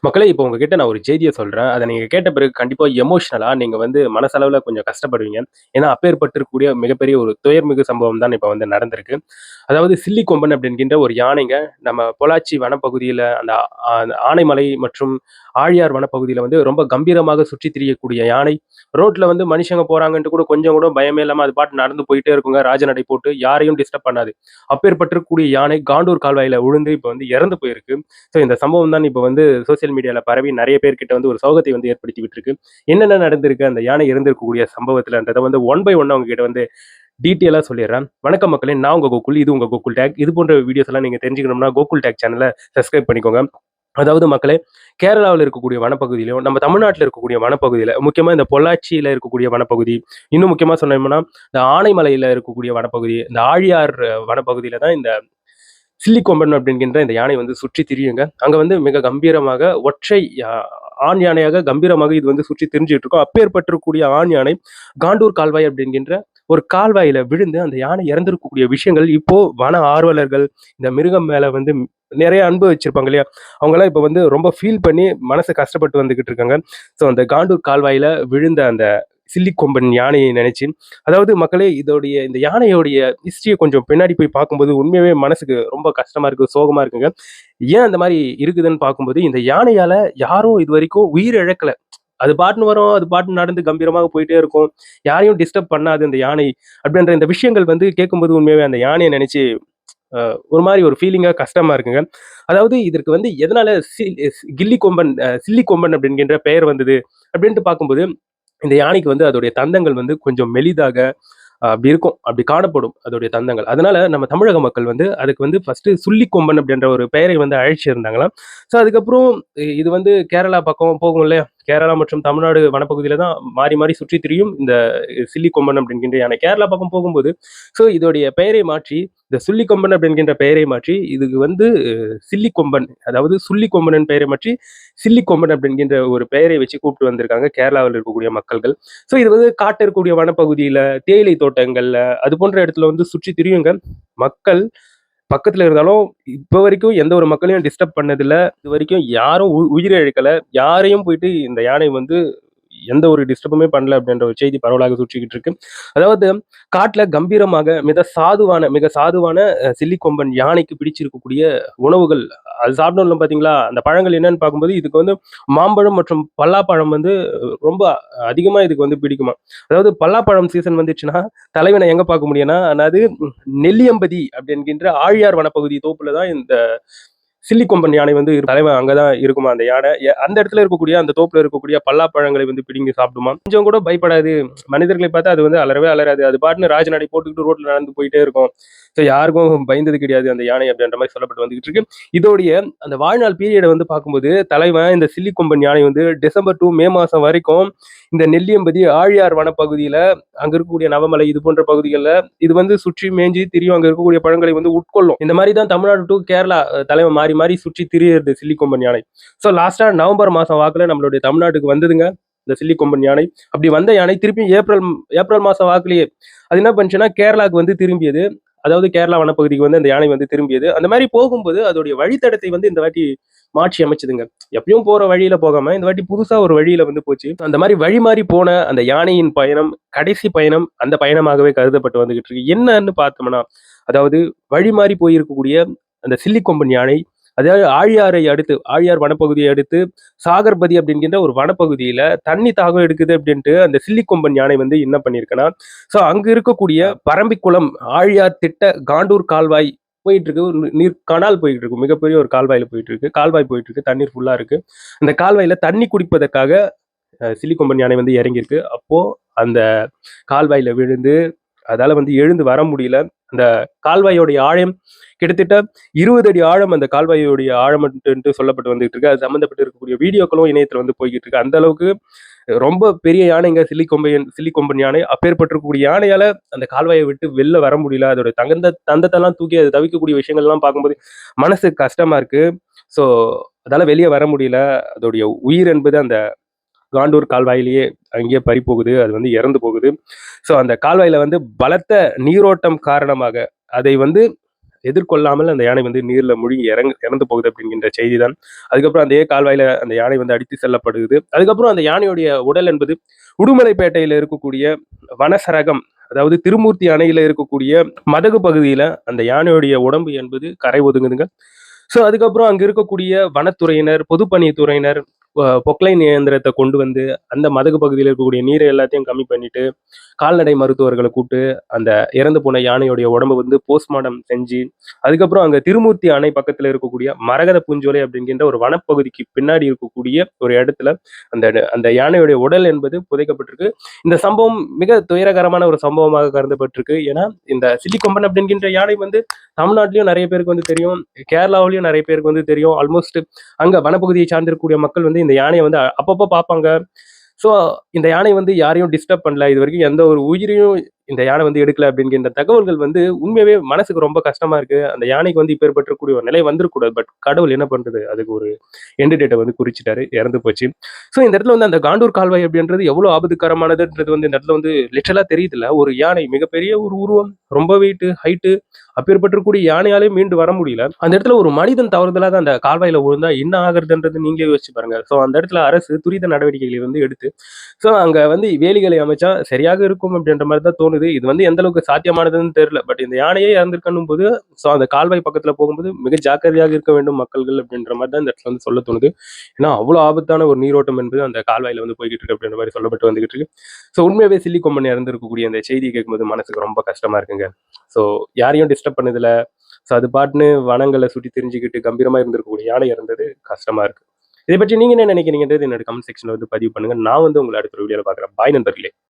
மக்களே, இப்போ உங்ககிட்ட நான் ஒரு செய்திய சொல்றேன். அத நீங்க கேட்ட பிறகு கண்டிப்பா எமோஷனலா நீங்க மனசளவுல கொஞ்சம் கஷ்டப்படுவீங்க. ஏன்னா, அப்பேற்பட்டிருக்கக்கூடிய மிகப்பெரிய ஒரு துயர்மிகு சம்பவம் தான் இப்ப நடந்திருக்கு. அதாவது சில்லி கொம்பன் அப்படின்கின்ற ஒரு யானைங்க, நம்ம பொள்ளாச்சி வனப்பகுதியில அந்த ஆனைமலை மற்றும் ஆழியார் வனப்பகுதியில ரொம்ப கம்பீரமாக சுற்றித் திரியக்கூடிய யானை. ரோட்ல மனுஷங்க போறாங்கன்ட்டு கூட கொஞ்சம் கூட பயமே இல்லாம அது பாட்டுக்கு நடந்து போயிட்டே இருக்குங்க. ராஜநடை போட்டு யாரையும் டிஸ்டர்ப் பண்ணாது. அப்பேற்பட்டிருக்கக்கூடிய யானை காண்டூர் கால்வாயில விழுந்து இப்ப இறந்து போயிருக்கு. ஸோ இந்த சம்பவம் தான் இப்ப சோசியல் மீடியால பரவி நெறைய பேர்கிட்ட ஒரு சோகத்தை ஏற்படுத்தி விட்டுருக்கு. என்னென்ன நடந்திருக்கு அந்த யானை இறந்திருக்கக்கூடிய சம்பவத்துலன்றத ஒன் பை ஒன்னா உங்ககிட்ட டீட்டெயிலா சொல்லிடுறேன். வணக்கம் மக்களே! நான் உங்க கோகுல். இது உங்க கோகுல் டேக். இது போன்ற வீடியோஸ் எல்லாம் நீங்க தெரிஞ்சுக்கணும்னா கோகுல் டேக் சேனல சப்ஸ்கிரைப் பண்ணிக்கோங்க. அதாவது மக்களே, கேரளாவுல இருக்கக்கூடிய வனப்பகுதியிலும், நம்ம தமிழ்நாட்டுல இருக்கக்கூடிய வனப்பகுதியில, முக்கியமா இந்த பொள்ளாச்சியில இருக்கக்கூடிய வனப்பகுதி, இன்னும் முக்கியமா சொன்னோம்னா, இந்த ஆனைமலையில இருக்கக்கூடிய வனப்பகுதி, இந்த ஆழியார் வனப்பகுதியில தான் இந்த சில்லிக்கொம்பன் அப்படின்கின்ற இந்த யானை சுற்றி திரியுங்க. அங்க மிக கம்பீரமாக ஒற்றை ஆண் யானையாக கம்பீரமாக இது சுற்றி திரிஞ்சுட்டு இருக்கும். அப்பேற்பட்டிருக்கக்கூடிய ஆண் யானை காண்டூர் கால்வாய் அப்படின்கின்ற ஒரு கால்வாயில விழுந்து அந்த யானை இறந்திருக்கக்கூடிய விஷயங்கள் இப்போ வன ஆர்வலர்கள் இந்த மிருகம் மேல நிறைய அன்பு வச்சிருப்பாங்க இல்லையா, அவங்கெல்லாம் இப்போ ரொம்ப ஃபீல் பண்ணி மனசு கஷ்டப்பட்டு வந்துகிட்டு இருக்காங்க. ஸோ அந்த காண்டூர் கால்வாயில விழுந்த அந்த சில்லிக்கொம்பன் யானையை நினைச்சு, அதாவது மக்களே, இந்த யானையோடைய ஹிஸ்டரிய கொஞ்சம் பின்னாடி போய் பார்க்கும்போது உண்மையாவே மனசுக்கு ரொம்ப கஷ்டமா இருக்கு, சோகமா இருக்குங்க. ஏன் அந்த மாதிரி இருக்குதுன்னு பார்க்கும்போது, இந்த யானையால யாரும் இதுவரைக்கும் உயிர் இழக்கல. அது பாட்டுன்னு வரும், அது பாட்டுன்னு நடந்து கம்பீரமாக போயிட்டே இருக்கும். யாரையும் டிஸ்டர்ப் பண்ணாது அந்த யானை. அப்படின்ற இந்த விஷயங்கள் கேட்கும்போது உண்மையாவே அந்த யானைய நினைச்சு ஒரு மாரி ஒரு ஃபீலிங்கா கஷ்டமா இருக்குங்க. அதாவது இதற்கு எதனால கில்லி கொம்பன் சில்லி கொம்பன் அப்படின்கின்ற பெயர் வந்தது அப்படின்ட்டு பார்க்கும்போது, இந்த யானைக்கு அதோடைய தந்தங்கள் கொஞ்சம் மெலிதாக அப்படி இருக்கும். அப்படி காணப்படும் அதோடைய தந்தங்கள். அதனால நம்ம தமிழக மக்கள் அதுக்கு ஃபர்ஸ்ட்டு சுள்ளிக்கொம்பன் அப்படின்ற ஒரு பெயரை அழைச்சிருந்தாங்களாம். ஸோ அதுக்கப்புறம் இது கேரளா பக்கம் போகும் இல்லையா? கேரளா மற்றும் தமிழ்நாடு வனப்பகுதியில தான் மாறி, மாறி சுற்றித் திரியும் இந்த சில்லிக்கொம்பன் அப்படின்கின்ற யானை. கேரளா பக்கம் போகும்போது, ஸோ இதோடைய பெயரை மாற்றி, இந்த சுள்ளிக்கொம்பன் அப்படின்கின்ற பெயரை மாற்றி, இதுக்கு சில்லிக்கொம்பன், அதாவது சுள்ளிக்கொம்பன் பெயரை மாற்றி, சில்லிக்கொம்பன் அப்படின்கின்ற ஒரு பெயரை வச்சு கூப்பிட்டு வந்திருக்காங்க கேரளாவில் இருக்கக்கூடிய மக்கள்கள். ஸோ இது காட்ட இருக்கக்கூடிய வனப்பகுதியில, தேயிலை தோட்டங்கள்ல, அது போன்ற இடத்துல சுற்றி திரியுங்க. மக்கள் பக்கத்துல இருந்தாலும், இப்ப வரைக்கும் எந்த ஒரு மக்களையும் டிஸ்டர்ப் பண்ணதில்ல. இதுவரைக்கும் யாரும் உயிரை இழக்கல. யாரையும் போயிட்டு இந்த யானை எந்த ஒரு டிஸ்டர்புமே பண்ணல அப்படின்ற ஒரு செய்தி பரவலாக சுற்றிக்கிட்டு இருக்கு. அதாவது காட்டுல கம்பீரமாக மிக சாதுவான சில்லிக்கொம்பன் யானைக்கு பிடிச்சிருக்கக்கூடிய உணவுகள், அது சாப்பிடணும் பார்த்தீங்களா? அந்த பழங்கள் என்னன்னு பார்க்கும்போது, இதுக்கு மாம்பழம் மற்றும் பல்லாப்பழம் ரொம்ப அதிகமா இதுக்கு பிடிக்குமாம். அதாவது பல்லாப்பழம் சீசன் வந்துச்சுன்னா, தலைவன எங்க பார்க்க முடியும்னா, அதாவது நெல்லியம்பதி அப்படி என்கின்ற ஆழியார் வனப்பகுதி தோப்புல தான் இந்த சில்லிக்கொம்பன் யானை தலைவன் அங்கதான் இருக்குமா அந்த யானை. அந்த இடத்துல இருக்கக்கூடிய அந்த தோப்புல இருக்கக்கூடிய பல்லாப்பழங்களை பிடுங்கி சாப்பிடுமா. கொஞ்சம் கூட பயப்படாது. மனிதர்களை பார்த்தா அது அலறவே அலறாது. அது பாட்டுன்னு ராஜநடை போட்டுக்கிட்டு ரோட்ல நடந்து போயிட்டே இருக்கும். ஸோ யாருக்கும் பயந்தது கிடையாது அந்த யானை அப்படின்ற மாதிரி சொல்லப்பட்டு வந்துகிட்டு இருக்கு. இதோடைய அந்த வாழ்நாள் பீரியடை பார்க்கும்போது, தலைவன் இந்த சில்லிக்கொம்பன் யானை டிசம்பர் டூ மே மாசம் வரைக்கும் இந்த நெல்லியம்பதி ஆழியார் வனப்பகுதியில, அங்க இருக்கக்கூடிய நவமலை இது போன்ற பகுதிகளில் இது சுற்றி மேய்ஞ்சி திரியும். அங்க இருக்கக்கூடிய பழங்களை உட்கொள்ளும். இந்த மாதிரி தான் தமிழ்நாடு டு கேரளா தலைவன் மாறி மாறி சுற்றி திரியுது சில்லிக்கொம்பன் யானை. ஸோ லாஸ்டா நவம்பர் மாசம் வாக்குல நம்மளுடைய தமிழ்நாட்டுக்கு வந்ததுங்க இந்த சில்லிக்கொம்பன் யானை. அப்படி வந்த யானை திருப்பி ஏப்ரல் மாசம் வாக்குலயே அது என்ன பண்ணுச்சுன்னா கேரளாவுக்கு திரும்பியது. அதாவது கேரளா வனப்பகுதிக்கு அந்த யானை திரும்பியது. அந்த மாதிரி போகும்போது அதோடைய வழித்தடத்தை இந்த வாட்டி மாற்றி அமைச்சதுங்க. எப்பயும் போற வழியில போகாம இந்த வாட்டி புதுசா ஒரு வழியில போச்சு. அந்த மாதிரி வழி மாறி போன அந்த யானையின் பயணம், கடைசி பயணம் அந்த பயணமாகவே கருதப்பட்டு வந்துகிட்டு இருக்கு. என்னன்னு பார்த்தோம்னா, அதாவது வழி மாறி போயிருக்கக்கூடிய அந்த சில்லிக்கொம்பன் யானை, அதாவது ஆழியார் வனப்பகுதியை அடுத்து சாகர்பதி அப்படிங்கிற ஒரு வனப்பகுதியில தண்ணி தாகம் எடுக்குது அப்படின்ட்டு அந்த சில்லிக்கொம்பன் யானை என்ன பண்ணிருக்குன்னா, ஸோ அங்க இருக்கக்கூடிய பரம்பிக்குளம் ஆழியார் திட்ட காண்டூர் கால்வாய் போயிட்டு இருக்கு. ஒரு நீர் கனால் போயிட்டு இருக்கு. மிகப்பெரிய ஒரு கால்வாயில போயிட்டு இருக்கு. கால்வாய் போயிட்டு இருக்கு. தண்ணீர் ஃபுல்லா இருக்கு. அந்த கால்வாயில தண்ணி குடிப்பதற்காக சில்லிக்கொம்பன் யானை இறங்கியிருக்கு. அப்போ அந்த கால்வாயில விழுந்து அதால எழுந்து வர முடியல. அந்த கால்வாயோடைய ஆழம் கிட்டத்தட்ட 20 அடி ஆழம் அந்த கால்வாயோடைய ஆழம் சொல்லப்பட்டு வந்துகிட்டு இருக்கு. அது சம்பந்தப்பட்டு இருக்கக்கூடிய வீடியோக்களும் இணையத்துல போய்கிட்டு இருக்கு. அந்த அளவுக்கு ரொம்ப பெரிய யானைங்க சில்லிக்கொம்பன் யானை. அப்பேற்பட்டிருக்கக்கூடிய யானையால அந்த கால்வாயை விட்டு வெளில வர முடியல. அதோட தந்தத்தெல்லாம் தூக்கி அதை தவிக்கக்கூடிய விஷயங்கள் எல்லாம் பார்க்கும்போது மனசுக்கு கஷ்டமா இருக்கு. ஸோ அதால வெளியே வர முடியல. அதோடைய உயிர் என்பது அந்த காண்டூர் கால்வாயிலேயே அங்கேயே பறி போகுது. அது இறந்து போகுது. ஸோ அந்த கால்வாயில பலத்த நீரோட்டம் காரணமாக அதை எதிர்கொள்ளாமல் அந்த யானை வந்து நீர்ல மூழ்கி இறந்து போகுது அப்படிங்கின்ற செய்தி தான். அதுக்கப்புறம் அதே கால்வாயில அந்த யானை வந்து அடித்து செல்லப்படுது. அதுக்கப்புறம் அந்த யானையுடைய உடல் என்பது உடுமலைப்பேட்டையில இருக்கக்கூடிய வனசரகம், அதாவது திருமூர்த்தி அணையில இருக்கக்கூடிய மதகு பகுதியில அந்த யானையுடைய உடம்பு என்பது கரை ஒதுங்குதுங்க. ஸோ அதுக்கப்புறம் அங்க இருக்கக்கூடிய வனத்துறையினர், பொதுப்பணித்துறையினர் பொக்லைன் இயந்திரத்த கொண்டு வந்து அந்த மதகு பகுதியில இருக்கக்கூடிய நீரை எல்லாத்தையும் கம்மி பண்ணிட்டு, கால்நடை மருத்துவர்கள கூப்பிட்டு அந்த இறந்து போன யானையுடைய உடம்ப வந்து போஸ்ட்மார்டம் செஞ்சு, அதுக்கப்புறம் அங்க திருமூர்த்தி அணை பக்கத்துல இருக்கக்கூடிய மரகத பூஞ்சோலை அப்படிங்கின்ற ஒரு வனப்பகுதிக்கு பின்னாடி இருக்கக்கூடிய ஒரு இடத்துல அந்த அந்த யானையுடைய உடல் என்பது புதைக்கப்பட்டிருக்கு. இந்த சம்பவம் மிக துயரகரமான ஒரு சம்பவமாக கருதப்பட்டிருக்கு. ஏன்னா, இந்த சில்லிக்கொம்பன் அப்படிங்கின்ற யானை வந்து தமிழ்நாட்டிலயும் நெறைய பேருக்கு வந்து தெரியும். கேரளாவிலயும் நெறைய பேருக்கு வந்து தெரியும். ஆல்மோஸ்ட் அங்க வனப்பகுதியை சார்ந்திருக்கக்கூடிய மக்கள் வந்து இந்த யானைய வந்து அப்பப்போ பார்ப்பாங்க. ஸோ இந்த யானை வந்து யாரையும் டிஸ்டர்ப் பண்ணல. இதுவரைக்கும் எந்த ஒரு உயிரையும் இந்த யானை வந்து எடுக்கல அப்படிங்கின்ற தகவல்கள் வந்து உண்மையாவே மனசுக்கு ரொம்ப கஷ்டமா இருக்கு. அந்த யானைக்கு வந்து இப்பேற்பட்டிருக்கக்கூடிய ஒரு நிலை வந்துரக்கூடாது. பட் கடவுள் என்ன பண்றது? அதுக்கு ஒரு எண்ட் டேட்ட வந்து குறிச்சுட்டாரு. இறந்து போச்சு. ஸோ இந்த இடத்துல வந்து அந்த காண்டூர் கால்வாய் அப்படின்றது எவ்வளோ ஆபத்துக்கரமானதுன்றது வந்து இந்த இடத்துல வந்து லிட்டரலா தெரியுதுல்ல. ஒரு யானை மிகப்பெரிய ஒரு உருவம், ரொம்ப வெயிட், ஹைட் அப்பேற்பட்டிருக்கக்கூடிய யானையாலே மீண்டு வர முடியல. அந்த இடத்துல ஒரு மனிதன் தவறுதலாக அந்த கால்வாயில விழுந்தா என்ன ஆகுறதுன்றது நீங்களே யோசிச்சு பாருங்க. ஸோ அந்த இடத்துல அரசு துரித நடவடிக்கைகளை வந்து எடுத்து ஸோ அங்க வந்து வேலிகளை அமைச்சா சரியாக இருக்கும் அப்படின்ற மாதிரி தான் தோணுது. இது வந்து எந்த அளவுக்கு சாத்தியமானதுன்னு தெரியல. பட் இந்த யானையே இறந்திருக்கன்னும் போது ஸோ அந்த கால்வாய் பக்கத்துல போகும்போது மிக ஜாக்கிரதையாக இருக்க வேண்டும் மக்கள்கள் அப்படின்ற மாதிரி தான் இந்த இடத்துல வந்து சொல்ல தோணுது. ஏன்னா அவ்வளோ ஆபத்தான ஒரு நீரோட்டம் என்பது அந்த கால்வாயில வந்து போய்கிட்டு இருக்கு அப்படின்ற மாதிரி சொல்லப்பட்டு வந்துகிட்டு இருக்கு. ஸோ உண்மையாவே சில்லிக்கொம்பன் இறந்திருக்கக்கூடிய அந்த செய்தியை கேட்கும்போது மனசுக்கு ரொம்ப கஷ்டமா இருக்குங்க. ஸோ யாரையும் டிஸ்டர்ப் பண்ணதில்ல. ஸோ அது பாட்டுன்னு வனங்கள சுத்தி திரிஞ்சுக்கிட்டு கம்பீரமா இருந்திருக்கக்கூடிய யானை இறந்தது கஷ்டமா இருக்கு. இதை பற்றி நீங்க என்ன நினைக்கிறீங்கன்றது என்னோட கமெண்ட் செக்ஷன்ல வந்து பதிவு பண்ணுங்க. நான் வந்து உங்கள அடுத்த ஒரு வீடியோல பார்க்குறேன். பாய் நண்பர்களே.